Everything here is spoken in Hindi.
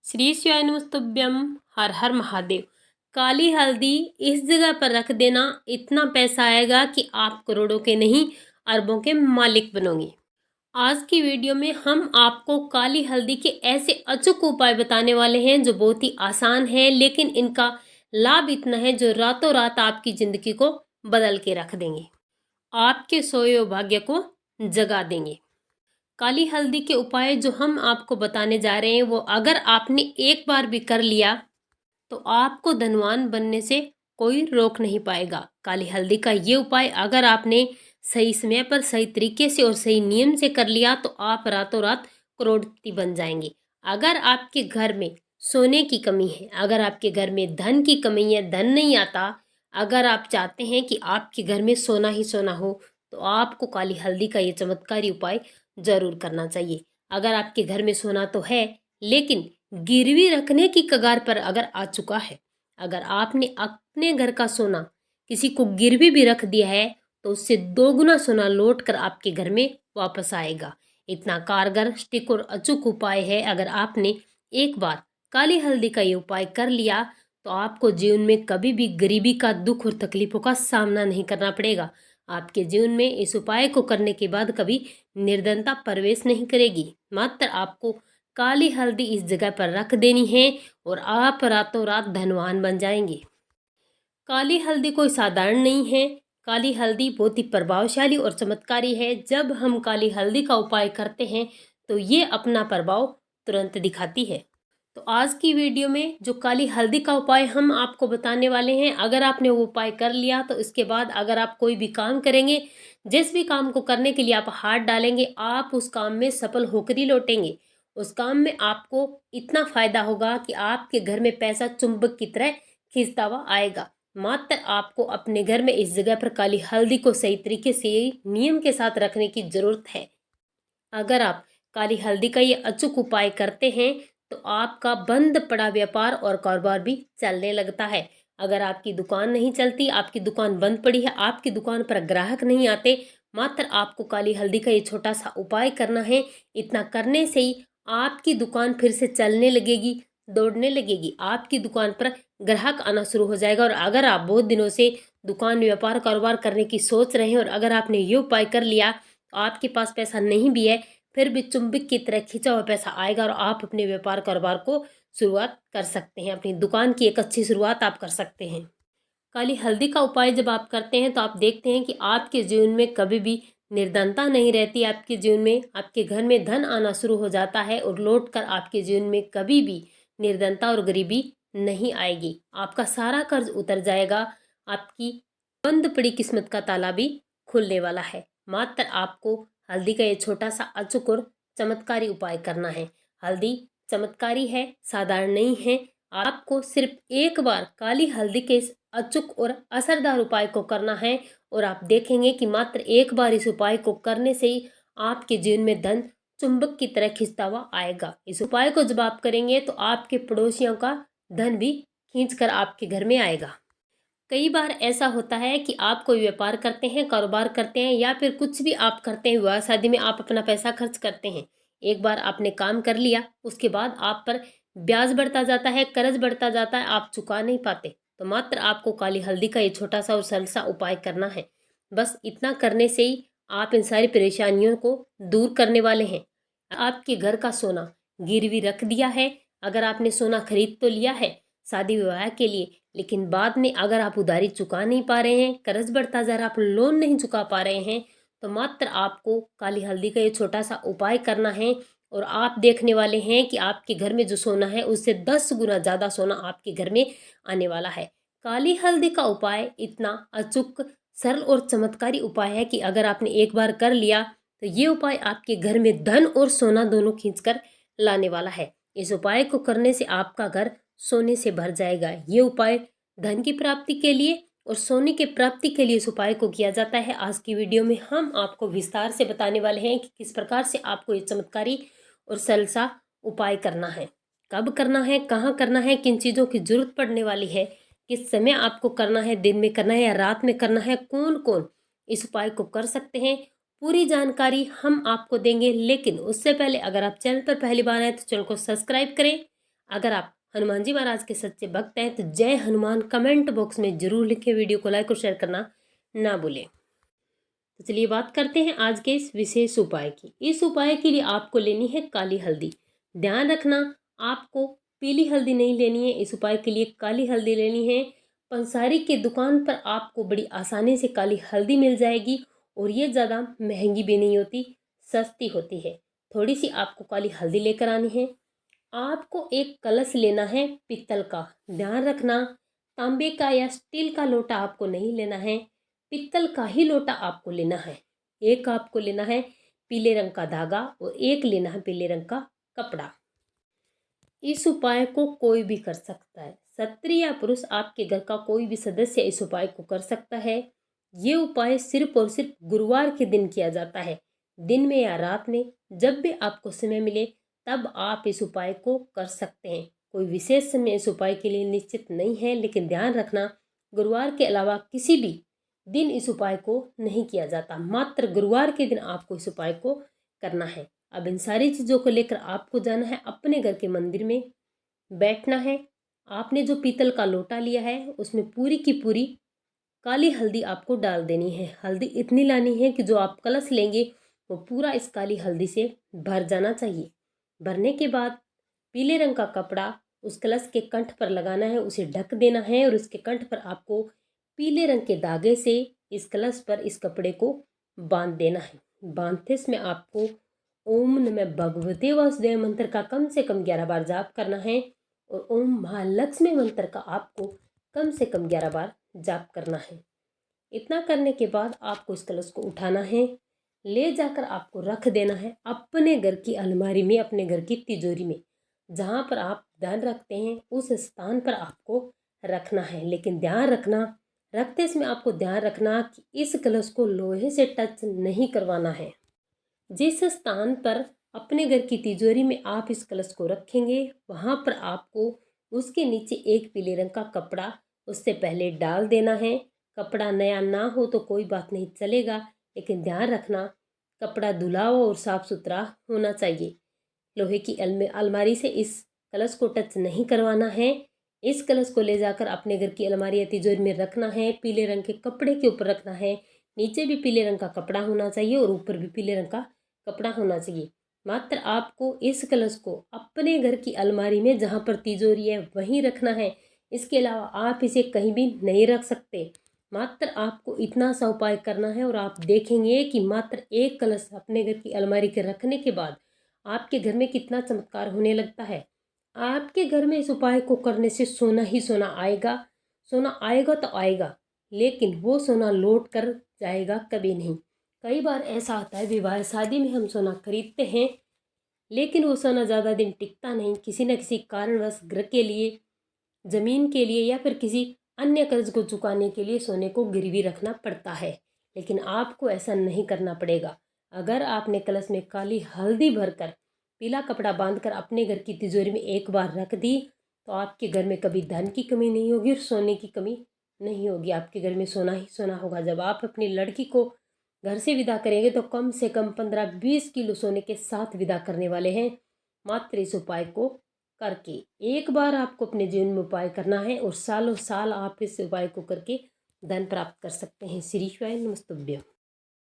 श्री शिवाय नमस्तुभ्यम। हर हर महादेव। काली हल्दी इस जगह पर रख देना, इतना पैसा आएगा कि आप करोड़ों के नहीं अरबों के मालिक बनोगे। आज की वीडियो में हम आपको काली हल्दी के ऐसे अचूक उपाय बताने वाले हैं जो बहुत ही आसान है, लेकिन इनका लाभ इतना है जो रातों रात आपकी जिंदगी को बदल के रख देंगे, आपके सोए हुए भाग्य को जगा देंगे। काली हल्दी के उपाय जो हम आपको बताने जा रहे हैं वो अगर आपने एक बार भी कर लिया तो आपको धनवान बनने से कोई रोक नहीं पाएगा। काली हल्दी का ये उपाय अगर आपने सही समय पर सही तरीके से और सही नियम से कर लिया तो आप रातों रात करोड़पति बन जाएंगे। अगर आपके घर में सोने की कमी है, अगर आपके घर में धन की कमी है, धन नहीं आता, अगर आप चाहते हैं कि आपके घर में सोना ही सोना हो, तो आपको काली हल्दी का ये चमत्कारी उपाय जरूर करना चाहिए। अगर आपके घर में सोना तो है, लेकिन गिरवी रखने की कगार पर अगर आ चुका है, अगर आपने अपने घर का सोना किसी को गिरवी भी रख दिया है, तो उससे दोगुना सोना लौट कर आपके घर में वापस आएगा। इतना कारगर, स्टिक और अचूक उपाय है। अगर आपने एक बार काली हल्दी का ये उपाय कर लिया तो आपको जीवन में कभी भी गरीबी का, दुख और तकलीफों का सामना नहीं करना पड़ेगा। आपके जीवन में इस उपाय को करने के बाद कभी निर्धनता प्रवेश नहीं करेगी। मात्र आपको काली हल्दी इस जगह पर रख देनी है और आप रातों रात धनवान बन जाएंगे। काली हल्दी कोई साधारण नहीं है। काली हल्दी बहुत ही प्रभावशाली और चमत्कारी है। जब हम काली हल्दी का उपाय करते हैं तो ये अपना प्रभाव तुरंत दिखाती है। तो आज की वीडियो में जो काली हल्दी का उपाय हम आपको बताने वाले हैं, अगर आपने वो उपाय कर लिया तो इसके बाद अगर आप कोई भी काम करेंगे, जिस भी काम को करने के लिए आप हाथ डालेंगे, आप उस काम में सफल होकर ही लौटेंगे। उस काम में आपको इतना फायदा होगा कि आपके घर में पैसा चुंबक की तरह खींचता हुआ आएगा। मात्र आपको अपने घर में इस जगह पर काली हल्दी को सही तरीके से नियम के साथ रखने की जरूरत है। अगर आप काली हल्दी का ये अचूक उपाय करते हैं तो आपका बंद पड़ा व्यापार और कारोबार भी चलने लगता है। अगर आपकी दुकान नहीं चलती, आपकी दुकान बंद पड़ी है, आपकी दुकान पर ग्राहक नहीं आते, मात्र आपको काली हल्दी का ये छोटा सा उपाय करना है। इतना करने से ही आपकी दुकान फिर से चलने लगेगी, दौड़ने लगेगी, आपकी दुकान पर ग्राहक आना शुरू हो जाएगा। और अगर आप बहुत दिनों से दुकान, व्यापार, कारोबार करने की सोच रहे हैं और अगर आपने ये उपाय कर लिया तो आपके पास पैसा नहीं भी है, फिर भी चुंबक की तरह खींचा हुआ पैसा आएगा और आप अपने व्यापार कारोबार को शुरुआत कर सकते हैं। अपनी दुकान की एक अच्छी शुरुआत आप कर सकते हैं। काली हल्दी का उपाय जब आप करते हैं तो आप देखते हैं कि आपके जीवन में कभी भी निर्धनता नहीं रहती। आपके जीवन में, आपके घर में धन आना शुरू हो जाता है और लौट कर आपके जीवन में कभी भी निर्धनता और गरीबी नहीं आएगी। आपका सारा कर्ज उतर जाएगा। आपकी बंद पड़ी किस्मत का ताला भी खुलने वाला है। मात्र आपको हल्दी का ये छोटा सा अचूक और चमत्कारी उपाय करना है। हल्दी चमत्कारी है, साधारण नहीं है। आपको सिर्फ एक बार काली हल्दी के इस अचूक और असरदार उपाय को करना है और आप देखेंगे कि मात्र एक बार इस उपाय को करने से ही आपके जीवन में धन चुंबक की तरह खिंचता हुआ आएगा। इस उपाय को जब आप करेंगे तो आपके पड़ोसियों का धन भी खींच कर आपके घर में आएगा। कई बार ऐसा होता है कि आप कोई व्यापार करते हैं, कारोबार करते हैं या फिर कुछ भी आप करते हैं, विवाह शादी में आप अपना पैसा खर्च करते हैं। एक बार आपने काम कर लिया, उसके बाद आप पर ब्याज बढ़ता जाता है, कर्ज बढ़ता जाता है, आप चुका नहीं पाते। तो मात्र आपको काली हल्दी का ये छोटा सा और सरल सा उपाय करना है। बस इतना करने से ही आप इन सारी परेशानियों को दूर करने वाले हैं। आपके घर का सोना गिरवी रख दिया है, अगर आपने सोना खरीद तो लिया है शादी विवाह के लिए, लेकिन बाद में अगर आप उधारी चुका नहीं पा रहे हैं, कर्ज बढ़ता जा रहा है, आप लोन नहीं चुका पा रहे हैं, तो मात्र आपको काली हल्दी का ये छोटा सा उपाय करना है और आप देखने वाले हैं कि आपके घर में जो सोना है उससे 10 गुना ज़्यादा सोना आपके घर में आने वाला है। काली हल्दी का उपाय इतना अचूक, सरल और चमत्कारी उपाय है कि अगर आपने एक बार कर लिया तो ये उपाय आपके घर में धन और सोना दोनों खींचकर लाने वाला है। इस उपाय को करने से आपका घर सोने से भर जाएगा। ये उपाय धन की प्राप्ति के लिए और सोने की प्राप्ति के लिए इस उपाय को किया जाता है। आज की वीडियो में हम आपको विस्तार से बताने वाले हैं कि किस प्रकार से आपको ये चमत्कारी और सरल सा उपाय करना है, कब करना है, कहाँ करना है, किन चीज़ों की जरूरत पड़ने वाली है, किस समय आपको करना है, दिन में करना है या रात में करना है, कौन कौन इस उपाय को कर सकते हैं, पूरी जानकारी हम आपको देंगे। लेकिन उससे पहले अगर आप चैनल पर पहली बार आए तो चैनल को सब्सक्राइब करें। अगर आप हनुमान जी महाराज के सच्चे भक्त हैं तो जय हनुमान कमेंट बॉक्स में जरूर लिखें। वीडियो को लाइक और शेयर करना ना भूलें। तो चलिए बात करते हैं आज के इस विशेष उपाय की। इस उपाय के लिए आपको लेनी है काली हल्दी। ध्यान रखना, आपको पीली हल्दी नहीं लेनी है। इस उपाय के लिए काली हल्दी लेनी है। पंसारी के दुकान पर आपको बड़ी आसानी से काली हल्दी मिल जाएगी और ये ज़्यादा महंगी भी नहीं होती, सस्ती होती है। थोड़ी सी आपको काली हल्दी लेकर आनी है। आपको एक कलश लेना है पीतल का। ध्यान रखना, तांबे का या स्टील का लोटा आपको नहीं लेना है, पीतल का ही लोटा आपको लेना है। एक आपको लेना है पीले रंग का धागा और एक लेना है पीले रंग का कपड़ा। इस उपाय को कोई भी कर सकता है, स्त्री या पुरुष, आपके घर का कोई भी सदस्य इस उपाय को कर सकता है। ये उपाय सिर्फ और सिर्फ गुरुवार के दिन किया जाता है। दिन में या रात में, जब भी आपको समय मिले तब आप इस उपाय को कर सकते हैं। कोई विशेष समय इस उपाय के लिए निश्चित नहीं है, लेकिन ध्यान रखना, गुरुवार के अलावा किसी भी दिन इस उपाय को नहीं किया जाता। मात्र गुरुवार के दिन आपको इस उपाय को करना है। अब इन सारी चीज़ों को लेकर आपको जाना है अपने घर के मंदिर में, बैठना है। आपने जो पीतल का लोटा लिया है उसमें पूरी की पूरी काली हल्दी आपको डाल देनी है। हल्दी इतनी लानी है कि जो आप कलश लेंगे वो पूरा इस काली हल्दी से भर जाना चाहिए। भरने के बाद पीले रंग का कपड़ा उस कलश के कंठ पर लगाना है, उसे ढक देना है और उसके कंठ पर आपको पीले रंग के धागे से इस कलश पर इस कपड़े को बांध देना है। बांधते समय आपको ओम नमः भगवते वासुदेव मंत्र का कम से कम 11 बार जाप करना है और ओम महालक्ष्मी मंत्र का आपको कम से कम 11 बार जाप करना है। इतना करने के बाद आपको इस कलश को उठाना है, ले जाकर आपको रख देना है अपने घर की अलमारी में, अपने घर की तिजोरी में। जहाँ पर आप धन रखते हैं उस स्थान पर आपको रखना है। लेकिन ध्यान रखना, रखते समय आपको ध्यान रखना कि इस कलश को लोहे से टच नहीं करवाना है। जिस स्थान पर अपने घर की तिजोरी में आप इस कलश को रखेंगे वहाँ पर आपको उसके नीचे एक पीले रंग का कपड़ा उससे पहले डाल देना है। कपड़ा नया ना हो तो कोई बात नहीं, चलेगा, लेकिन ध्यान रखना कपड़ा धुला हुआ और साफ सुथरा होना चाहिए। लोहे की अलमारी से इस कलश को टच नहीं करवाना है। इस कलश को ले जाकर अपने घर की अलमारी या तिजोरी में रखना है। पीले रंग के कपड़े के ऊपर रखना है। नीचे भी पीले रंग का कपड़ा होना चाहिए और ऊपर भी पीले रंग का कपड़ा होना चाहिए। मात्र आपको इस कलश को अपने घर की अलमारी में जहाँ पर तिजोरी है वहीं रखना है। इसके अलावा आप इसे कहीं भी नहीं रख सकते। मात्र आपको इतना सा उपाय करना है और आप देखेंगे कि मात्र एक कलश अपने घर की अलमारी के रखने के बाद आपके घर में कितना चमत्कार होने लगता है। आपके घर में इस उपाय को करने से सोना ही सोना आएगा। सोना आएगा तो आएगा, लेकिन वो सोना लौट कर जाएगा कभी नहीं। कई बार ऐसा होता है, विवाह शादी में हम सोना खरीदते हैं लेकिन वो सोना ज़्यादा दिन टिकता नहीं। किसी न किसी कारणवश घर के लिए, ज़मीन के लिए या फिर किसी अन्य कर्ज को चुकाने के लिए सोने को गिरवी रखना पड़ता है। लेकिन आपको ऐसा नहीं करना पड़ेगा। अगर आपने कलश में काली हल्दी भरकर पीला कपड़ा बांधकर अपने घर की तिजोरी में एक बार रख दी तो आपके घर में कभी धन की कमी नहीं होगी और सोने की कमी नहीं होगी। आपके घर में सोना ही सोना होगा। जब आप अपनी लड़की को घर से विदा करेंगे तो कम से कम 15-20 किलो सोने के साथ विदा करने वाले हैं। मात्र इस उपाय को करके एक बार आपको अपने जीवन में उपाय करना है और सालों साल आप इस उपाय को करके धन प्राप्त कर सकते हैं। श्री शिवाय नमस्तुभ्यं।